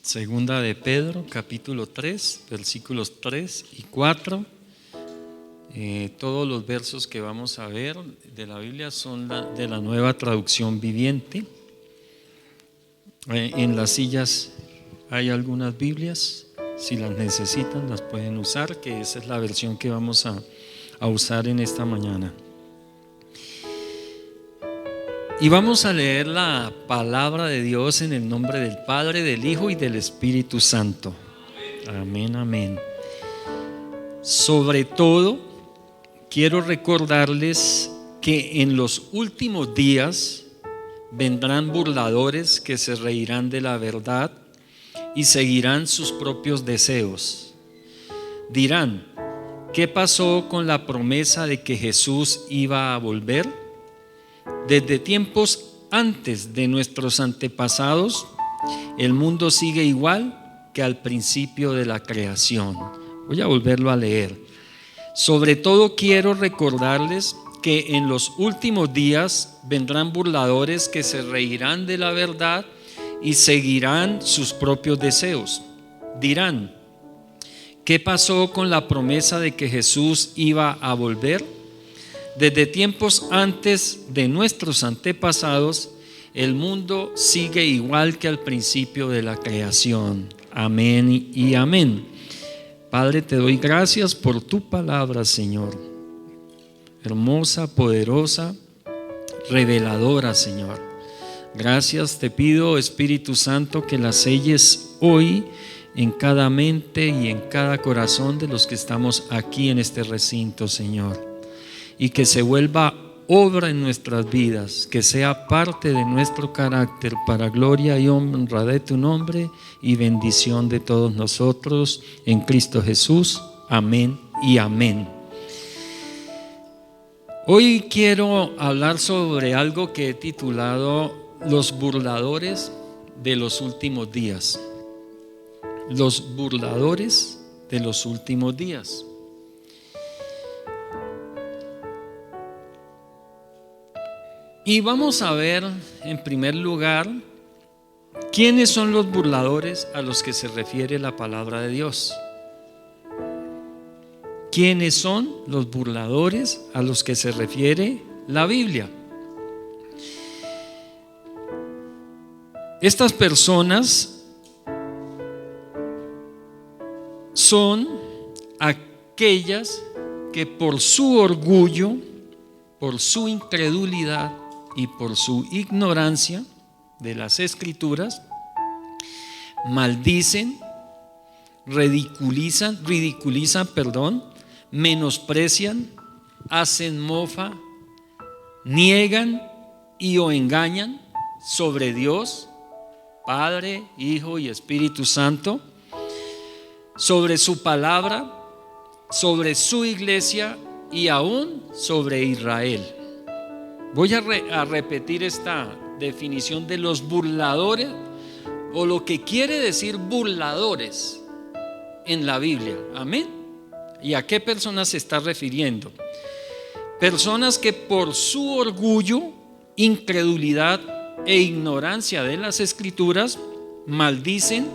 Segunda de Pedro, capítulo 3, versículos 3 y 4. Todos los versos que vamos a ver de la Biblia son de la Nueva Traducción Viviente. En las sillas hay algunas Biblias, si las necesitan las pueden usar, que esa es la versión que vamos a usar en esta mañana. Y vamos a leer la palabra de Dios en el nombre del Padre, del Hijo y del Espíritu Santo. Amén, amén. Sobre todo, quiero recordarles que en los últimos días vendrán burladores que se reirán de la verdad y seguirán sus propios deseos. Dirán: ¿qué pasó con la promesa de que Jesús iba a volver? Desde tiempos antes de nuestros antepasados, el mundo sigue igual que al principio de la creación. Voy a volverlo a leer. Sobre todo quiero recordarles que en los últimos días vendrán burladores que se reirán de la verdad y seguirán sus propios deseos. Dirán: ¿qué pasó con la promesa de que Jesús iba a volver? Desde tiempos antes de nuestros antepasados, el mundo sigue igual que al principio de la creación. Amén y amén. Padre, te doy gracias por tu palabra, Señor. Hermosa, poderosa, reveladora, Señor. Gracias te pido, Espíritu Santo, que la selles hoy en cada mente y en cada corazón de los que estamos aquí en este recinto, Señor. Y que se vuelva obra en nuestras vidas, que sea parte de nuestro carácter para gloria y honra de tu nombre y bendición de todos nosotros en Cristo Jesús. Amén y amén. Hoy quiero hablar sobre algo que he titulado Los burladores de los últimos días. Los burladores de los últimos días. Y vamos a ver en primer lugar quiénes son los burladores a los que se refiere la palabra de Dios. ¿Quiénes son los burladores a los que se refiere la Biblia? Estas personas son aquellas que por su orgullo, por su incredulidad y por su ignorancia de las Escrituras, maldicen, ridiculizan, menosprecian, hacen mofa, niegan y o engañan sobre Dios, Padre, Hijo y Espíritu Santo, sobre su palabra, sobre su iglesia y aún sobre Israel. Voy a repetir esta definición de los burladores, o lo que quiere decir burladores en la Biblia. Amén. ¿Y a qué personas se está refiriendo? Personas que por su orgullo, incredulidad e ignorancia de las Escrituras maldicen,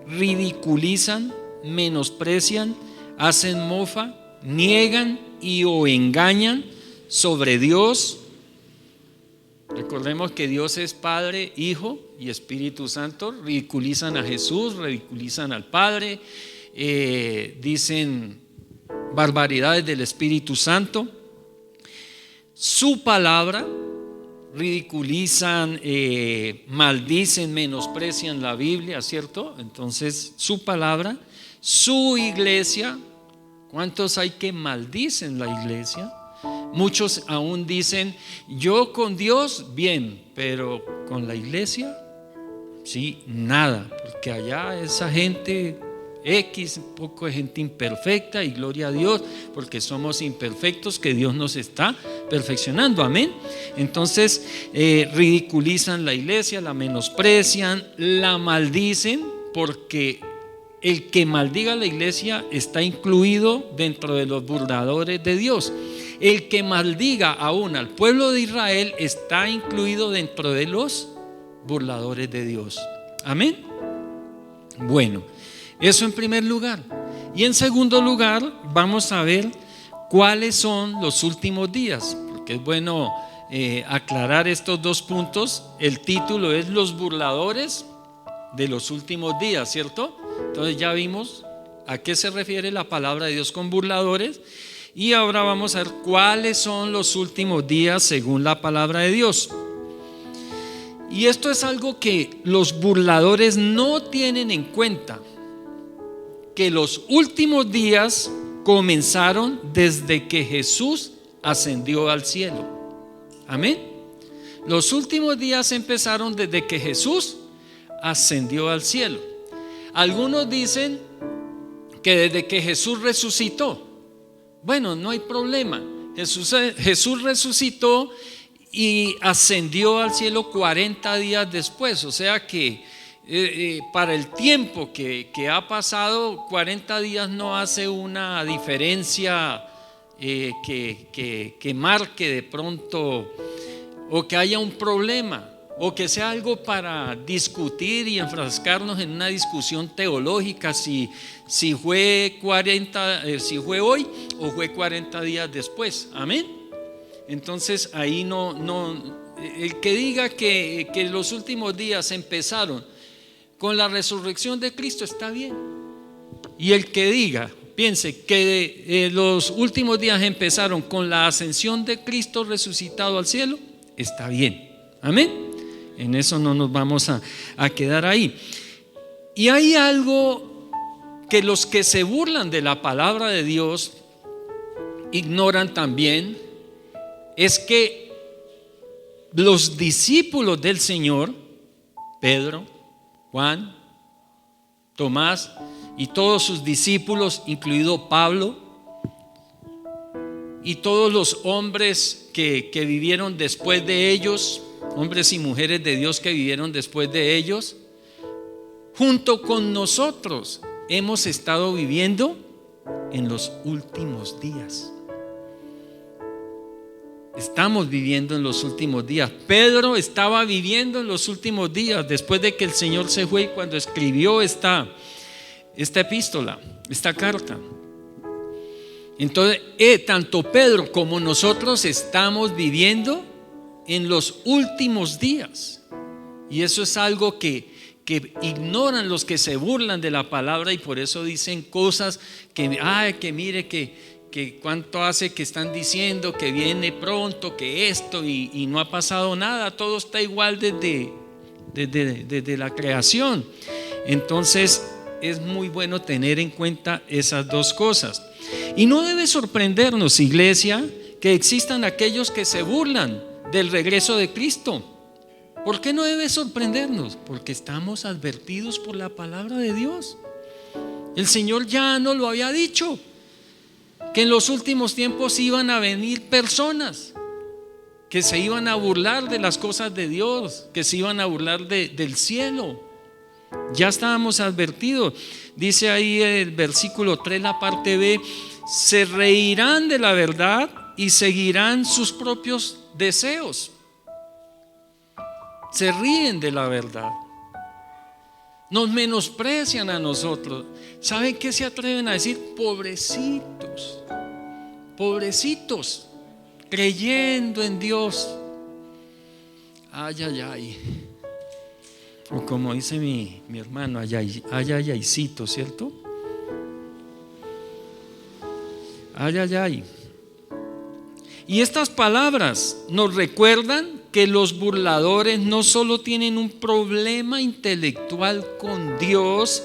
ridiculizan, menosprecian, hacen mofa, niegan y o engañan sobre Dios. Recordemos que Dios es Padre, Hijo y Espíritu Santo. Ridiculizan a Jesús, ridiculizan al Padre, dicen barbaridades del Espíritu Santo. Su palabra, ridiculizan, maldicen, menosprecian la Biblia, ¿cierto? Entonces, su palabra, su iglesia. ¿Cuántos hay que maldicen la iglesia? Muchos aún dicen: yo con Dios bien, pero con la iglesia sí, nada, porque allá esa gente X, un poco de gente imperfecta, y gloria a Dios porque somos imperfectos, que Dios nos está perfeccionando, amén. Entonces ridiculizan la iglesia, la menosprecian, la maldicen, porque el que maldiga a la iglesia está incluido dentro de los burladores de Dios. El que maldiga aún al pueblo de Israel está incluido dentro de los burladores de Dios. Amén. Bueno, eso en primer lugar. Y en segundo lugar, vamos a ver cuáles son los últimos días, porque es bueno aclarar estos dos puntos. El título es Los burladores de los últimos días, ¿cierto? Entonces ya vimos a qué se refiere la palabra de Dios con burladores, y ahora vamos a ver cuáles son los últimos días según la palabra de Dios. Y esto es algo que los burladores no tienen en cuenta, que los últimos días comenzaron desde que Jesús ascendió al cielo. Amén. Los últimos días empezaron desde que Jesús ascendió al cielo. Algunos dicen que desde que Jesús resucitó. Bueno, no hay problema. Jesús resucitó y ascendió al cielo 40 días después. O sea que para el tiempo que ha pasado, 40 días no hace una diferencia que marque de pronto, o que haya un problema, o que sea algo para discutir y enfrascarnos en una discusión teológica si fue hoy o fue 40 días después. Amén. Entonces ahí el que diga que los últimos días empezaron con la resurrección de Cristo está bien, y el que piense que los últimos días empezaron con la ascensión de Cristo resucitado al cielo, está bien. Amén. En eso no nos vamos a quedar ahí. Y hay algo que los que se burlan de la palabra de Dios ignoran también, es que los discípulos del Señor, Pedro, Juan, Tomás y todos sus discípulos, incluido Pablo, y todos los hombres que vivieron después de ellos, hombres y mujeres de Dios que vivieron después de ellos, junto con nosotros hemos estado viviendo en los últimos días. Estamos viviendo en los últimos días. Pedro estaba viviendo en los últimos días después de que el Señor se fue, cuando escribió esta epístola, esta carta. Entonces, tanto Pedro como nosotros estamos viviendo en los últimos días. Y eso es algo que ignoran los que se burlan de la palabra, y por eso dicen cosas que mire que cuánto hace que están diciendo que viene pronto, que esto, y no ha pasado nada. Todo está igual desde la creación. Entonces es muy bueno tener en cuenta esas dos cosas. Y no debe sorprendernos, iglesia, que existan aquellos que se burlan del regreso de Cristo. ¿Por qué no debe sorprendernos? Porque estamos advertidos por la palabra de Dios. El Señor ya nos lo había dicho, que en los últimos tiempos iban a venir personas que se iban a burlar de las cosas de Dios, que se iban a burlar del cielo. Ya estábamos advertidos. Dice ahí el versículo 3, la parte B: se reirán de la verdad y seguirán sus propios deseos. Se ríen de la verdad, nos menosprecian a nosotros. ¿Saben qué se atreven a decir? Pobrecitos, creyendo en Dios. Ay. O como dice mi hermano, ayaycito, ¿cierto? Ay. Y estas palabras nos recuerdan que los burladores no solo tienen un problema intelectual con Dios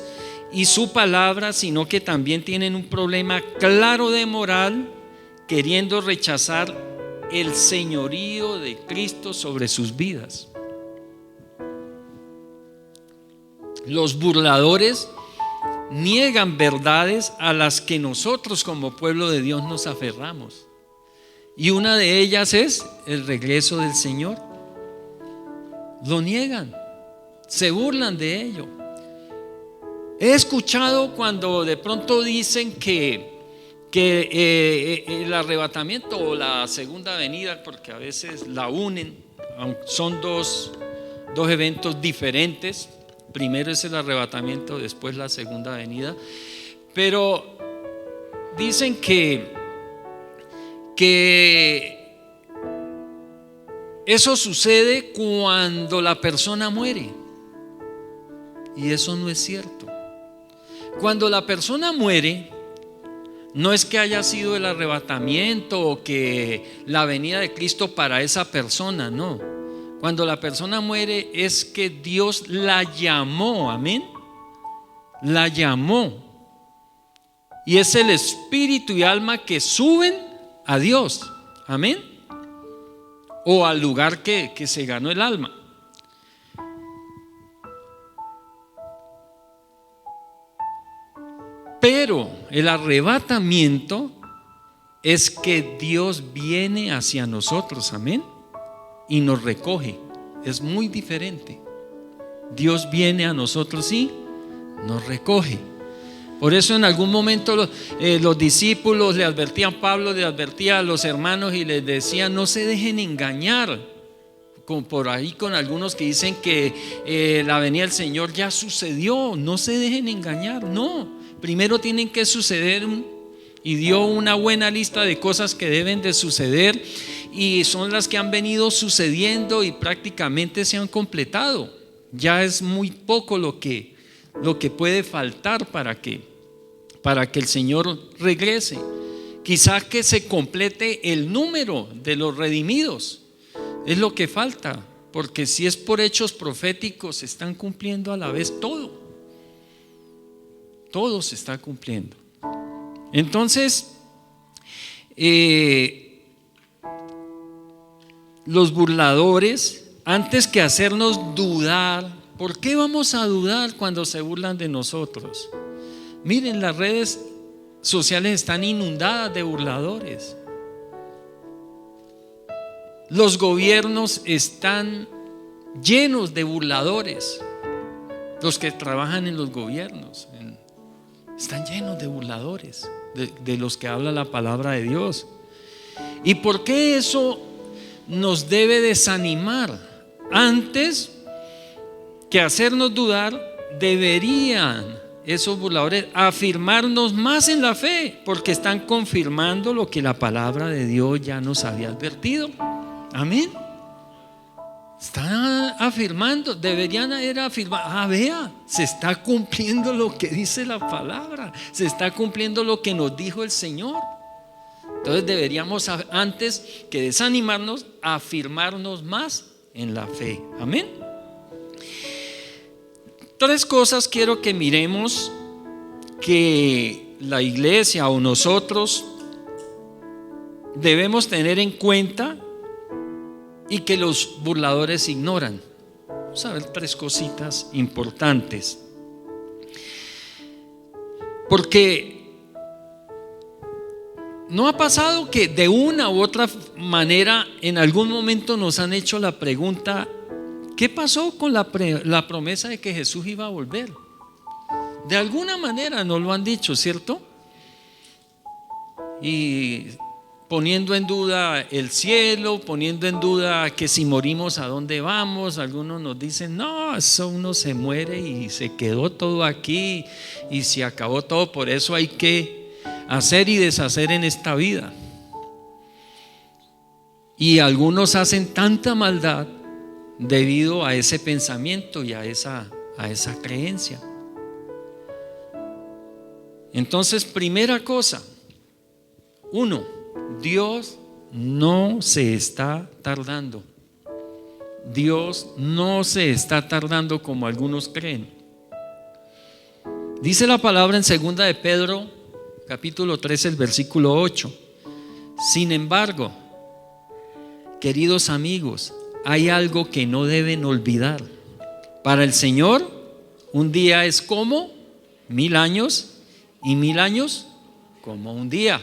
y su palabra, sino que también tienen un problema claro de moral, queriendo rechazar el señorío de Cristo sobre sus vidas. Los burladores niegan verdades a las que nosotros como pueblo de Dios nos aferramos. Y una de ellas es el regreso del Señor. Lo niegan, se burlan de ello. He escuchado cuando de pronto dicen que el arrebatamiento o la segunda venida, porque a veces la unen, son dos eventos diferentes, Primero es el arrebatamiento, después la segunda venida. Pero dicen que eso sucede cuando la persona muere. Y eso no es cierto. Cuando la persona muere, no es que haya sido el arrebatamiento o que la venida de Cristo para esa persona, no. Cuando la persona muere es que Dios la llamó, amén. La llamó. Y es el espíritu y alma que suben a Dios, amén. O al lugar que se ganó el alma. Pero el arrebatamiento es que Dios viene hacia nosotros, amén, y nos recoge. Es muy diferente. Dios viene a nosotros y nos recoge. Por eso en algún momento los discípulos le advertían, Pablo le advertía a los hermanos y les decía: no se dejen engañar. Por ahí con algunos que dicen que la venida del Señor ya sucedió. No se dejen engañar, no. Primero tienen que suceder, y dio una buena lista de cosas que deben de suceder, y son las que han venido sucediendo y prácticamente se han completado. Ya es muy poco lo que puede faltar para que el Señor regrese. Quizás que se complete el número de los redimidos, es lo que falta, porque si es por hechos proféticos se están cumpliendo a la vez todo se está cumpliendo. Entonces los burladores, antes que hacernos dudar, ¿por qué vamos a dudar cuando se burlan de nosotros? Miren, las redes sociales están inundadas de burladores. Los gobiernos están llenos de burladores. Los que trabajan en los gobiernos están llenos de burladores, de los que habla la palabra de Dios. ¿Y por qué eso nos debe desanimar? Antes que hacernos dudar, deberían esos burladores afirmarnos más en la fe, porque están confirmando lo que la palabra de Dios ya nos había advertido. Amén. Están afirmando, deberían afirmar: vea, se está cumpliendo lo que dice la palabra, se está cumpliendo lo que nos dijo el Señor. Entonces deberíamos, antes que desanimarnos, afirmarnos más en la fe. Amén. 3 cosas quiero que miremos que la iglesia o nosotros debemos tener en cuenta y que los burladores ignoran. Vamos a ver 3 cositas importantes. Porque ¿no ha pasado que de una u otra manera en algún momento nos han hecho la pregunta: ¿qué pasó con la promesa de que Jesús iba a volver? De alguna manera nos lo han dicho, ¿cierto? Y poniendo en duda el cielo, poniendo en duda que si morimos a dónde vamos. Algunos nos dicen: no, eso uno se muere y se quedó todo aquí y se acabó todo, por eso hay que hacer y deshacer en esta vida. Y algunos hacen tanta maldad debido a ese pensamiento y a esa creencia. Entonces, primera cosa, 1, Dios no se está tardando. Dios no se está tardando como algunos creen. Dice la palabra en 2 de Pedro, capítulo 3, el versículo 8: sin embargo, queridos amigos, hay algo que no deben olvidar. Para el Señor, un día es como 1000 años, y 1000 años como un día.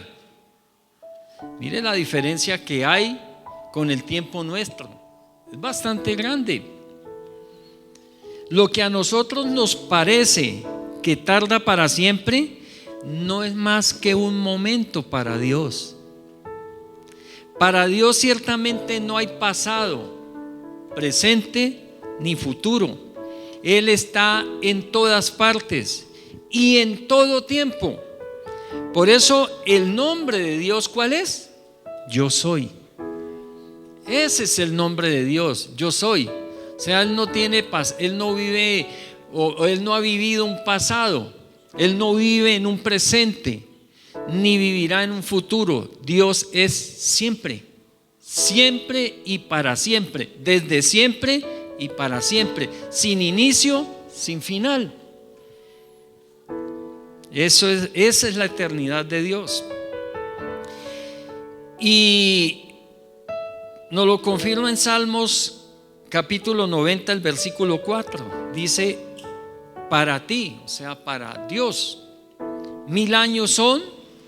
Mire la diferencia que hay con el tiempo nuestro. Es bastante grande. Lo que a nosotros nos parece que tarda para siempre, no es más que un momento para Dios. Para Dios ciertamente no hay pasado, presente ni futuro. Él está en todas partes y en todo tiempo. Por eso el nombre de Dios, ¿cuál es? Yo soy. Ese es el nombre de Dios, yo soy. O sea, Él no tiene paz, Él no vive o Él no ha vivido un pasado, Él no vive en un presente, ni vivirá en un futuro. Dios es siempre, siempre y para siempre, desde siempre y para siempre, sin inicio, sin final. Esa es la eternidad de Dios. Y nos lo confirma en Salmos capítulo 90, el versículo 4. Dice: para ti, o sea, para Dios, 1000 años son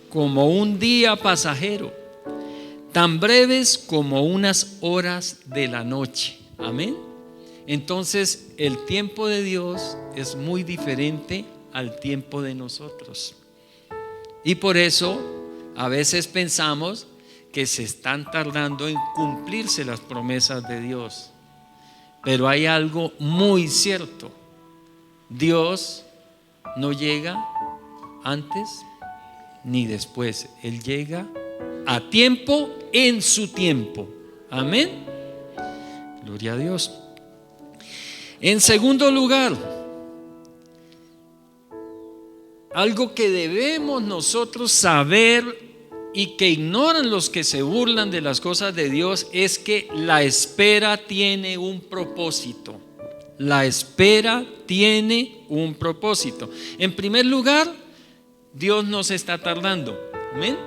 como un día pasajero, tan breves como unas horas de la noche. Amén. Entonces el tiempo de Dios es muy diferente al tiempo de nosotros. Y por eso a veces pensamos que se están tardando en cumplirse las promesas de Dios. Pero hay algo muy cierto: Dios no llega antes ni después. Él llega a tiempo, en su tiempo. Amén. Gloria a Dios. En segundo lugar, algo que debemos nosotros saber y que ignoran los que se burlan de las cosas de Dios es que la espera tiene un propósito. La espera tiene un propósito. En primer lugar, Dios no se está tardando. Amén.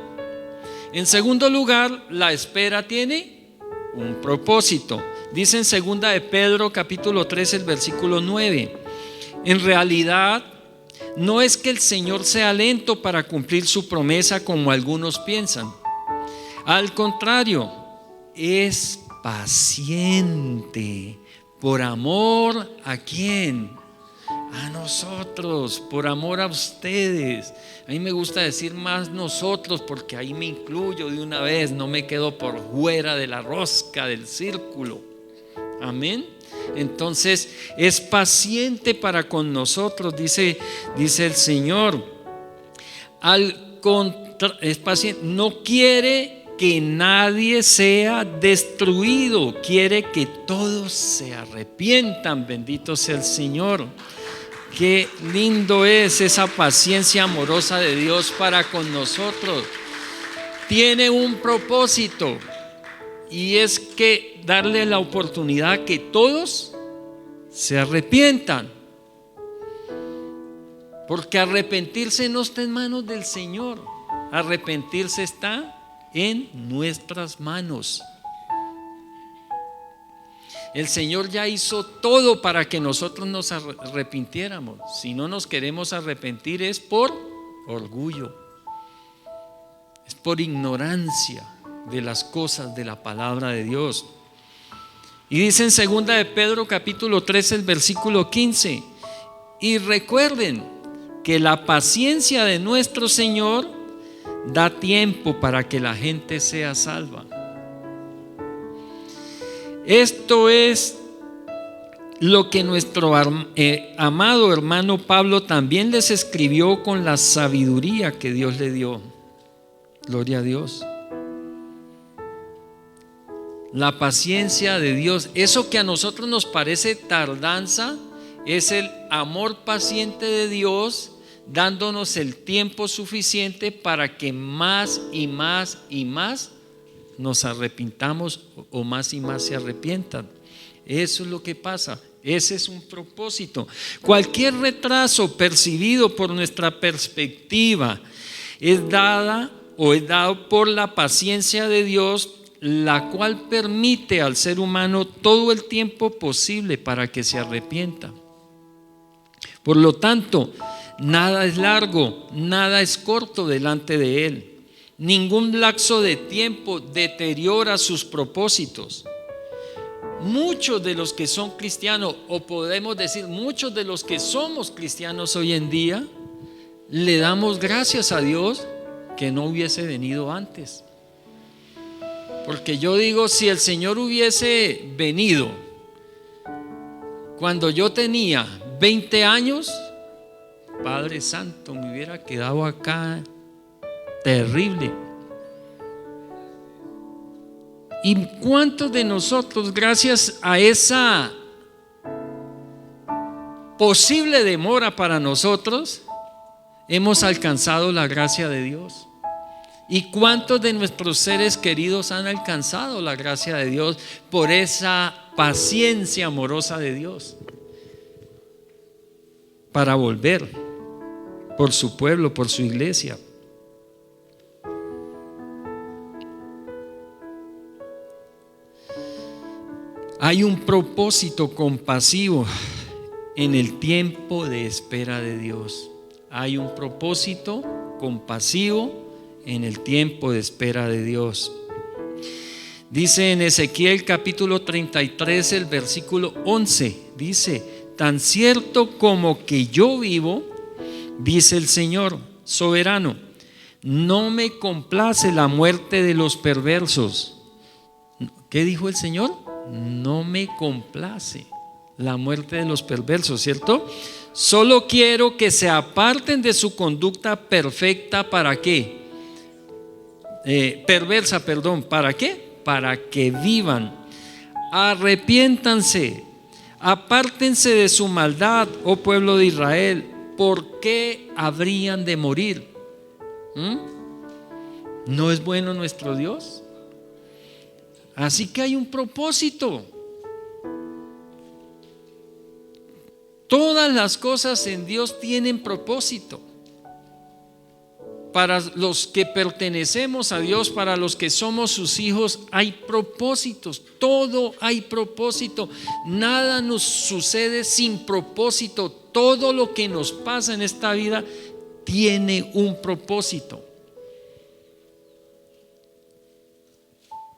En segundo lugar, la espera tiene un propósito. Dice en segunda de Pedro capítulo 3, el versículo 9: en realidad no es que el Señor sea lento para cumplir su promesa como algunos piensan. Al contrario, es paciente. ¿Por amor a quién? A nosotros, por amor a ustedes. A mí me gusta decir más nosotros porque ahí me incluyo de una vez, no me quedo por fuera de la rosca, del círculo. Amén. Entonces es paciente para con nosotros, dice el Señor. Es paciente, no quiere que nadie sea destruido, quiere que todos se arrepientan. Bendito sea el Señor. Qué lindo es esa paciencia amorosa de Dios para con nosotros. Tiene un propósito, y es que darle la oportunidad que todos se arrepientan. Porque arrepentirse no está en manos del Señor. Arrepentirse está en nuestras manos. El Señor ya hizo todo para que nosotros nos arrepintiéramos. Si no nos queremos arrepentir es por orgullo, es por ignorancia de las cosas de la palabra de Dios. Y dice en segunda de Pedro capítulo 3, el versículo 15: y recuerden que la paciencia de nuestro Señor da tiempo para que la gente sea salva. Esto es lo que nuestro amado hermano Pablo también les escribió con la sabiduría que Dios le dio. Gloria a Dios. La paciencia de Dios, eso que a nosotros nos parece tardanza, es el amor paciente de Dios, dándonos el tiempo suficiente para que más y más y más nos arrepintamos, o más y más se arrepientan. Eso es lo que pasa. Ese es un propósito. Cualquier retraso percibido por nuestra perspectiva es dado por la paciencia de Dios, la cual permite al ser humano todo el tiempo posible para que se arrepienta. Por lo tanto, nada es largo, nada es corto delante de Él. Ningún lapso de tiempo deteriora sus propósitos. Muchos de los que son cristianos, o podemos decir muchos de los que somos cristianos hoy en día, le damos gracias a Dios que no hubiese venido antes. Porque yo digo, si el Señor hubiese venido Cuando yo tenía 20 años, Padre Santo, me hubiera quedado acá terrible. ¿Y cuántos de nosotros, gracias a esa posible demora para nosotros, hemos alcanzado la gracia de Dios? ¿Y cuántos de nuestros seres queridos han alcanzado la gracia de Dios por esa paciencia amorosa de Dios para volver por su pueblo, por su iglesia? Hay un propósito compasivo en el tiempo de espera de Dios. Hay un propósito compasivo en el tiempo de espera de Dios. Dice en Ezequiel capítulo 33, el versículo 11, dice: tan cierto como que yo vivo, dice el Señor soberano, no me complace la muerte de los perversos. ¿Qué dijo el Señor? No me complace la muerte de los perversos, ¿cierto? Solo quiero que se aparten de su conducta perfecta. ¿Para qué? Perversa, perdón. ¿Para qué? Para que vivan. Arrepiéntanse, apártense de su maldad, oh pueblo de Israel. ¿Por qué habrían de morir? ¿No es bueno nuestro Dios? Así que hay un propósito. Todas las cosas en Dios tienen propósito. Para los que pertenecemos a Dios, para los que somos sus hijos, hay propósitos. Todo hay propósito. Nada nos sucede sin propósito. Todo lo que nos pasa en esta vida tiene un propósito.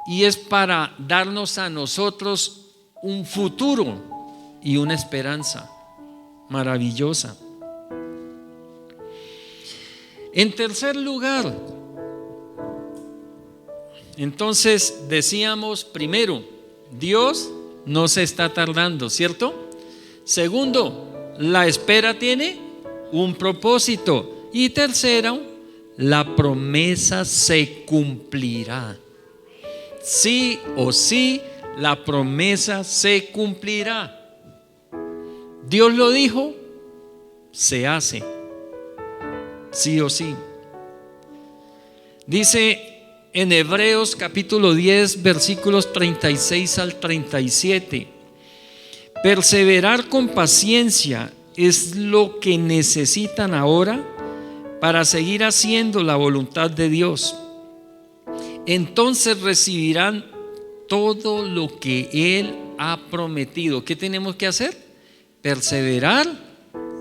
Y es para darnos a nosotros un futuro y una esperanza maravillosa. En tercer lugar, entonces decíamos, primero, Dios no se está tardando, ¿cierto? Segundo, la espera tiene un propósito. Y tercero, la promesa se cumplirá. Sí o sí, la promesa se cumplirá. Dios lo dijo, se hace. Sí o sí. Dice en Hebreos capítulo 10, versículos 36 al 37: perseverar con paciencia es lo que necesitan ahora para seguir haciendo la voluntad de Dios. Entonces recibirán todo lo que Él ha prometido. ¿Qué tenemos que hacer? Perseverar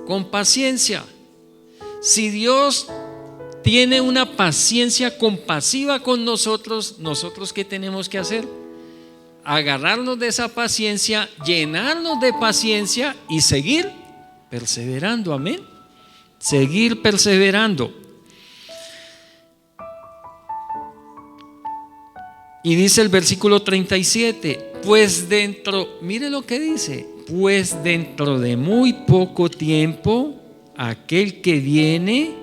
con paciencia. Si Dios tiene una paciencia compasiva con nosotros, ¿nosotros qué tenemos que hacer? Agarrarnos de esa paciencia, llenarnos de paciencia y seguir perseverando. Amén. Seguir perseverando. Y dice el versículo 37, pues mire lo que dice, pues dentro de muy poco tiempo, aquel que viene,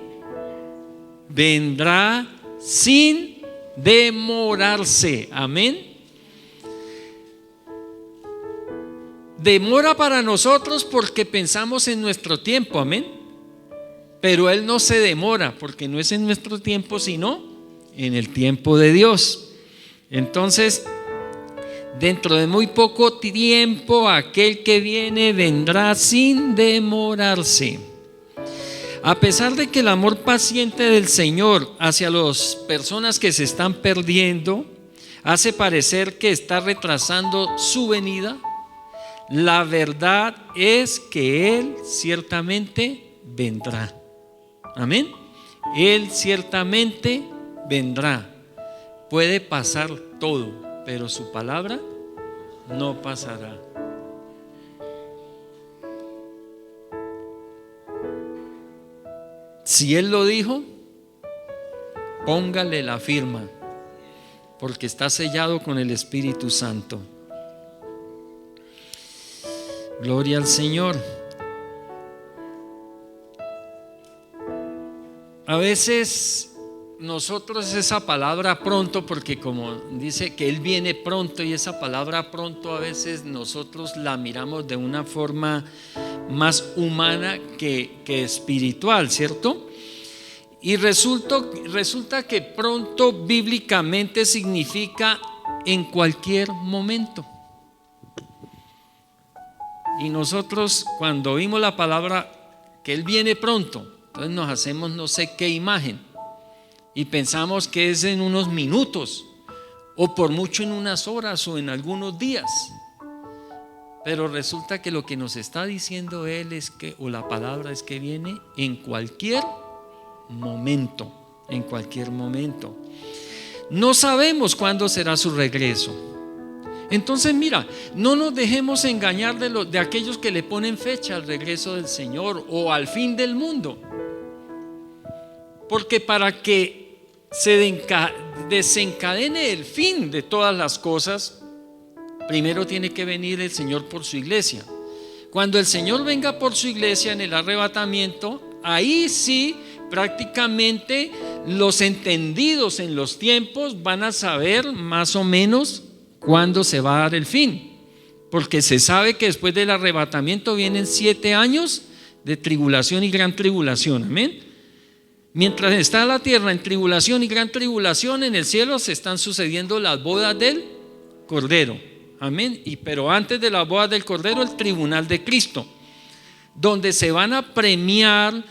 vendrá sin demorarse. Amén. Demora para nosotros porque pensamos en nuestro tiempo. Amén. Pero Él no se demora porque no es en nuestro tiempo, sino en el tiempo de Dios. Entonces, dentro de muy poco tiempo, aquel que viene vendrá sin demorarse. A pesar de que el amor paciente del Señor hacia las personas que se están perdiendo hace parecer que está retrasando su venida, la verdad es que Él ciertamente vendrá. Amén. Él ciertamente vendrá. Puede pasar todo, pero su palabra no pasará. Si Él lo dijo, póngale la firma, porque está sellado con el Espíritu Santo. Gloria al Señor. A veces nosotros esa palabra pronto, porque como dice que Él viene pronto, y esa palabra pronto a veces nosotros la miramos de una forma más humana que espiritual, ¿cierto? Y resulta que pronto bíblicamente significa en cualquier momento. Y nosotros cuando oímos la palabra que Él viene pronto, entonces nos hacemos no sé qué imagen y pensamos que es en unos minutos o por mucho en unas horas o en algunos días. Pero resulta que lo que nos está diciendo Él es que, o la palabra es que viene en cualquier momento, en cualquier momento. No sabemos cuándo será su regreso. Entonces mira, no nos dejemos engañar de aquellos que le ponen fecha al regreso del Señor o al fin del mundo. Porque para que se desencadene el fin de todas las cosas, primero tiene que venir el Señor por su iglesia. Cuando el Señor venga por su iglesia en el arrebatamiento, ahí sí prácticamente los entendidos en los tiempos van a saber más o menos cuándo se va a dar el fin. Porque se sabe que después del arrebatamiento vienen 7 años de tribulación y gran tribulación. Amén. Mientras está la tierra en tribulación y gran tribulación, en el cielo se están sucediendo las bodas del Cordero. Amén. Pero antes de las bodas del Cordero, el tribunal de Cristo, donde se van a premiar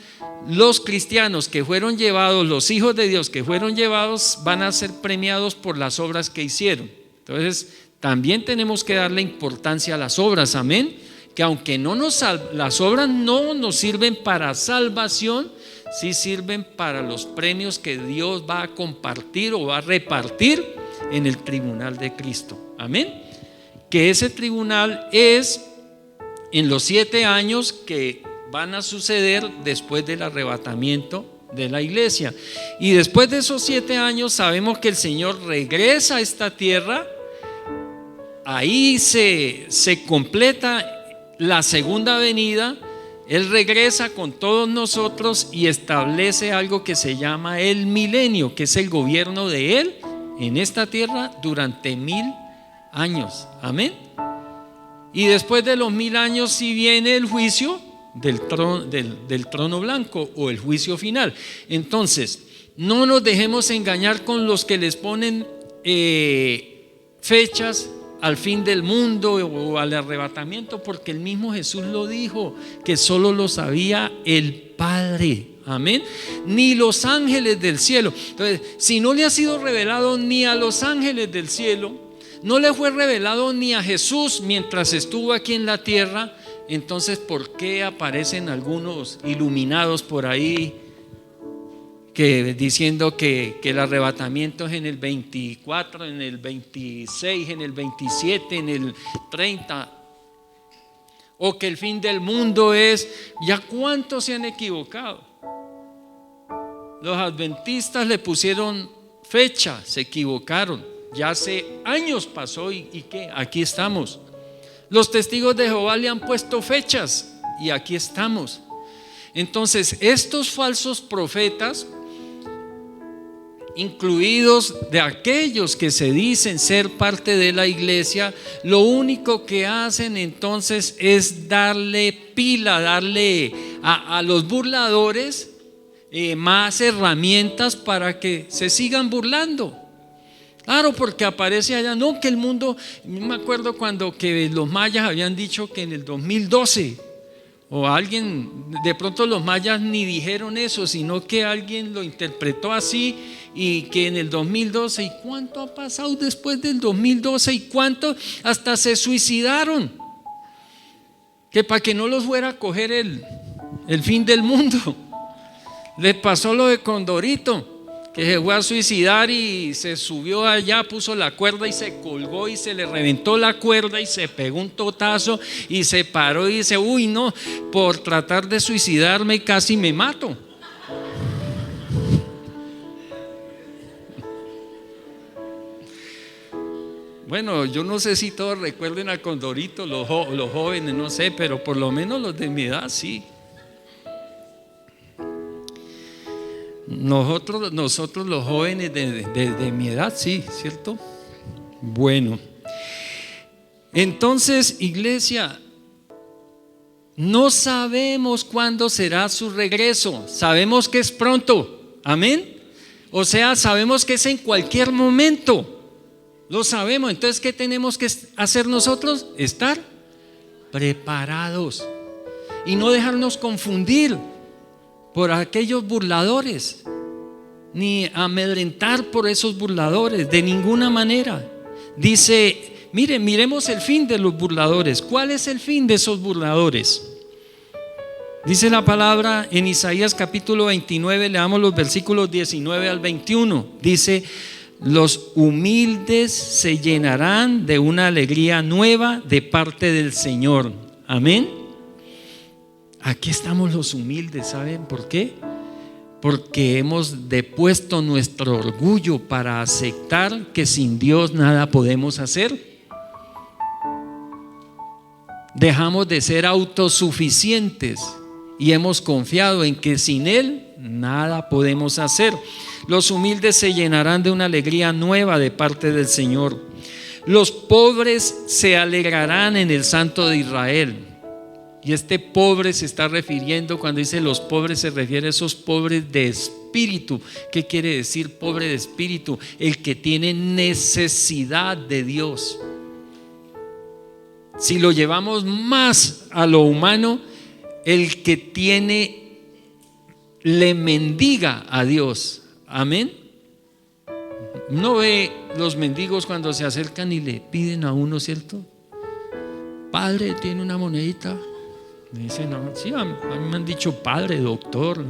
los cristianos que fueron llevados, los hijos de Dios que fueron llevados, van a ser premiados por las obras que hicieron. Entonces, también tenemos que darle importancia a las obras. Amén. Que aunque las obras no nos sirven para salvación, sí sirven para los premios que Dios va a compartir o va a repartir en el tribunal de Cristo. Amén. Que ese tribunal es en los 7 años que van a suceder después del arrebatamiento de la iglesia. Y después de esos 7 años sabemos que el Señor regresa a esta tierra. Ahí se completa la segunda venida. Él regresa con todos nosotros y establece algo que se llama el milenio, que es el gobierno de Él en esta tierra durante 1000 años. Amén. Y después de los 1000 años sí viene el juicio del trono blanco o el juicio final. Entonces, no nos dejemos engañar con los que les ponen fechas al fin del mundo o al arrebatamiento, porque el mismo Jesús lo dijo, que solo lo sabía el Padre. Amén. Ni los ángeles del cielo. Entonces, si no le ha sido revelado ni a los ángeles del cielo, no le fue revelado ni a Jesús mientras estuvo aquí en la tierra, entonces ¿por qué aparecen algunos iluminados por ahí diciendo que el arrebatamiento es en el 24, en el 26, en el 27, en el 30, o que el fin del mundo es? ¿Ya cuántos se han equivocado? Los adventistas le pusieron fecha, se equivocaron. Ya hace años pasó y ¿qué? Aquí estamos. Los testigos de Jehová le han puesto fechas y aquí estamos. Entonces, estos falsos profetas, incluidos de aquellos que se dicen ser parte de la iglesia, lo único que hacen entonces es darle pila, darle a los burladores más herramientas para que se sigan burlando. Claro, porque aparece allá, no, que el mundo, me acuerdo cuando que los mayas habían dicho que en el 2012, o alguien, de pronto los mayas ni dijeron eso, sino que alguien lo interpretó así, y que en el 2012, ¿y cuánto ha pasado después del 2012? ¿Y cuánto hasta se suicidaron? Que para que no los fuera a coger el fin del mundo. Les pasó lo de Condorito, que se fue a suicidar y se subió allá, puso la cuerda y se colgó y se le reventó la cuerda y se pegó un totazo y se paró y dice: uy, no, por tratar de suicidarme casi me mato. Bueno, yo no sé si todos recuerden a Condorito, los jóvenes, no sé, pero por lo menos los de mi edad sí. Nosotros los jóvenes de mi edad, sí, ¿cierto? Bueno, entonces, iglesia, no sabemos cuándo será su regreso. Sabemos que es pronto, amén. O sea, sabemos que es en cualquier momento. Lo sabemos. Entonces, ¿qué tenemos que hacer nosotros? Estar preparados y no dejarnos confundir por aquellos burladores, ni amedrentar por esos burladores de ninguna manera. Dice, miremos el fin de los burladores. ¿Cuál es el fin de esos burladores? Dice la palabra en Isaías capítulo 29, leamos los versículos 19 al 21. Dice: los humildes se llenarán de una alegría nueva de parte del Señor. Amén. Aquí estamos los humildes, ¿saben por qué? Porque hemos depuesto nuestro orgullo para aceptar que sin Dios nada podemos hacer. Dejamos de ser autosuficientes y hemos confiado en que sin Él nada podemos hacer. Los humildes se llenarán de una alegría nueva de parte del Señor. Los pobres se alegrarán en el Santo de Israel. Y este pobre se está refiriendo, cuando dice los pobres, se refiere a esos pobres de espíritu. ¿Qué quiere decir pobre de espíritu? El que tiene necesidad de Dios. Si lo llevamos más a lo humano, el que le mendiga a Dios. Amén. ¿No ve los mendigos cuando se acercan y le piden a uno, cierto? Padre, ¿tiene una monedita? Me dice, no, sí, a mí me han dicho padre, doctor.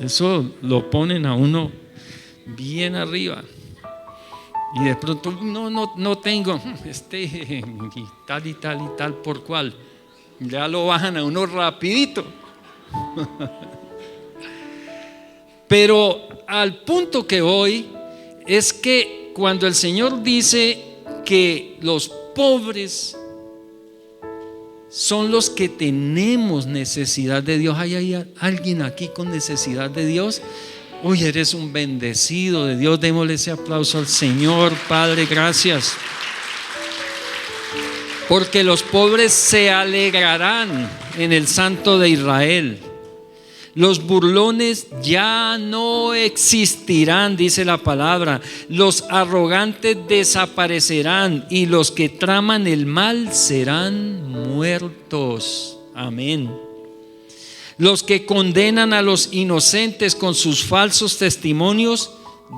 Eso lo ponen a uno bien arriba. Y de pronto, no tengo, y tal y tal y tal, ¿por cuál? Ya lo bajan a uno rapidito. Pero al punto que voy es que cuando el Señor dice que los pobres son los que tenemos necesidad de Dios, ¿hay alguien aquí con necesidad de Dios? Uy, eres un bendecido de Dios. Démosle ese aplauso al Señor. Padre, gracias. Porque los pobres se alegrarán en el Santo de Israel. Los burlones ya no existirán, dice la palabra. Los arrogantes desaparecerán y los que traman el mal serán muertos. Amén. Los que condenan a los inocentes con sus falsos testimonios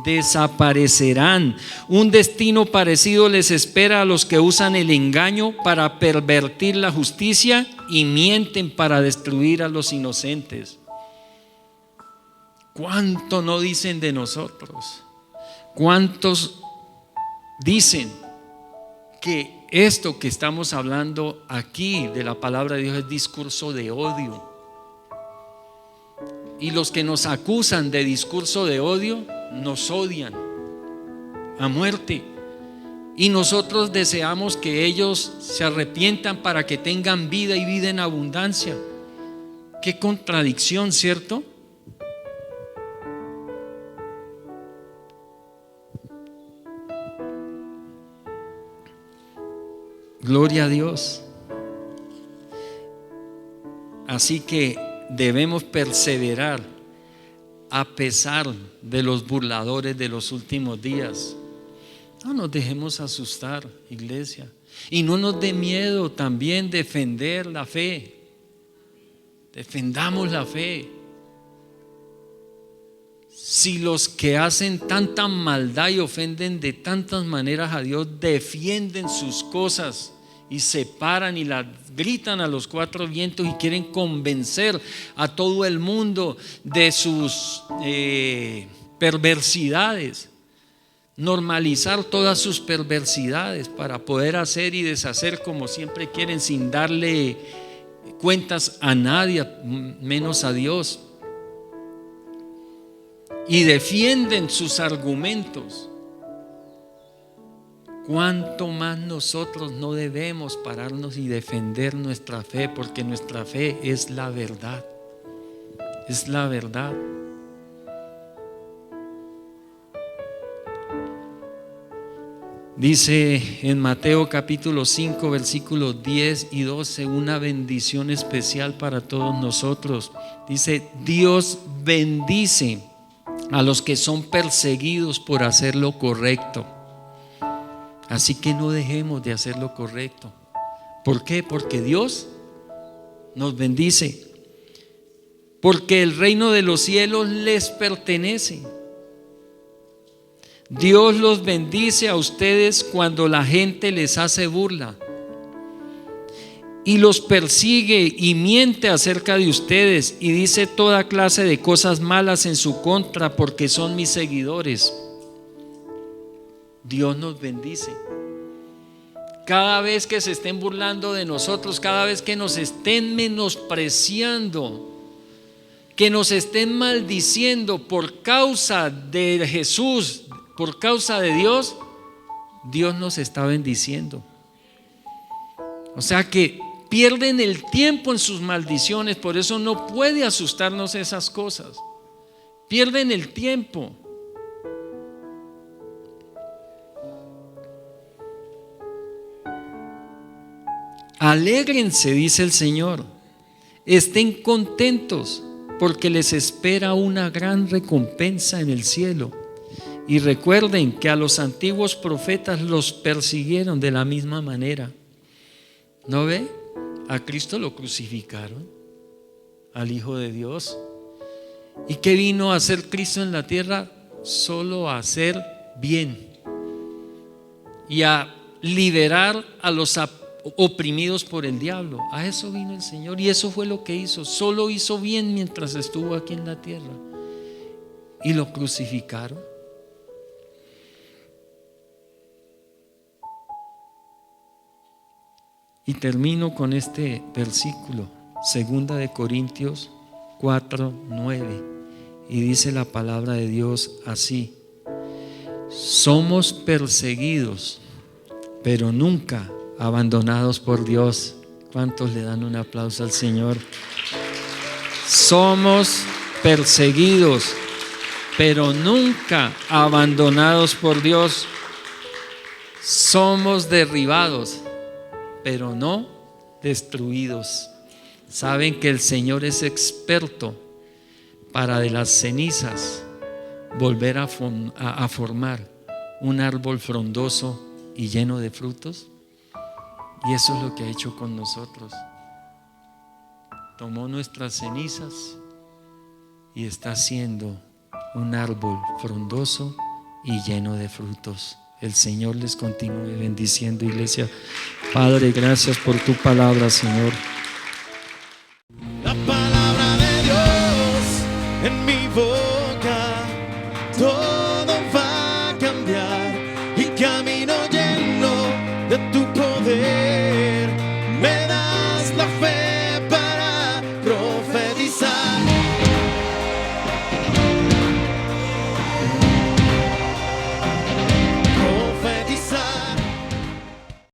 desaparecerán. Un destino parecido les espera a los que usan el engaño para pervertir la justicia y mienten para destruir a los inocentes. ¿Cuánto no dicen de nosotros? ¿Cuántos dicen que esto que estamos hablando aquí de la palabra de Dios es discurso de odio? Y los que nos acusan de discurso de odio nos odian a muerte. Y nosotros deseamos que ellos se arrepientan para que tengan vida y vida en abundancia. Qué contradicción, ¿cierto? Gloria a Dios. Así que debemos perseverar a pesar de los burladores de los últimos días. No nos dejemos asustar, iglesia. Y no nos dé miedo también defender la fe. Defendamos la fe. Si los que hacen tanta maldad y ofenden de tantas maneras a Dios defienden sus cosas y se paran y las gritan a los cuatro vientos y quieren convencer a todo el mundo de sus perversidades, normalizar todas sus perversidades para poder hacer y deshacer como siempre quieren, sin darle cuentas a nadie, menos a Dios, y defienden sus argumentos ¿cuánto más nosotros no debemos pararnos y defender nuestra fe? Porque nuestra fe es la verdad. Es la verdad. Dice en Mateo capítulo 5 versículos 10 y 12 una bendición especial para todos nosotros. Dice: Dios bendice a los que son perseguidos por hacer lo correcto. Así que no dejemos de hacer lo correcto. ¿Por qué? Porque Dios nos bendice. Porque el reino de los cielos les pertenece. Dios los bendice a ustedes cuando la gente les hace burla y los persigue y miente acerca de ustedes y dice toda clase de cosas malas en su contra porque son mis seguidores. Dios nos bendice. Cada vez que se estén burlando de nosotros, cada vez que nos estén menospreciando, que nos estén maldiciendo por causa de Jesús, por causa de Dios, Dios nos está bendiciendo. O sea que pierden el tiempo en sus maldiciones. Por eso no puede asustarnos esas cosas. Pierden el tiempo. Alégrense, dice el Señor. Estén contentos porque les espera una gran recompensa en el cielo. Y recuerden que a los antiguos profetas los persiguieron de la misma manera. ¿No ve? A Cristo lo crucificaron, al Hijo de Dios. ¿Y qué vino a hacer Cristo en la tierra? Solo a hacer bien y a liberar a los oprimidos por el diablo. A eso vino el Señor y eso fue lo que hizo. Solo hizo bien mientras estuvo aquí en la tierra. Y lo crucificaron. Y termino con este versículo, 2 de Corintios 4:9, y dice la palabra de Dios así: somos perseguidos, pero nunca abandonados por Dios. ¿Cuántos le dan un aplauso al Señor? Somos perseguidos, pero nunca abandonados por Dios. Somos derribados, pero no destruidos. Saben que el Señor es experto para de las cenizas volver a formar un árbol frondoso y lleno de frutos. Y eso es lo que ha hecho con nosotros. Tomó nuestras cenizas y está haciendo un árbol frondoso y lleno de frutos. El Señor les continúe bendiciendo, iglesia. Padre, gracias por tu palabra, Señor.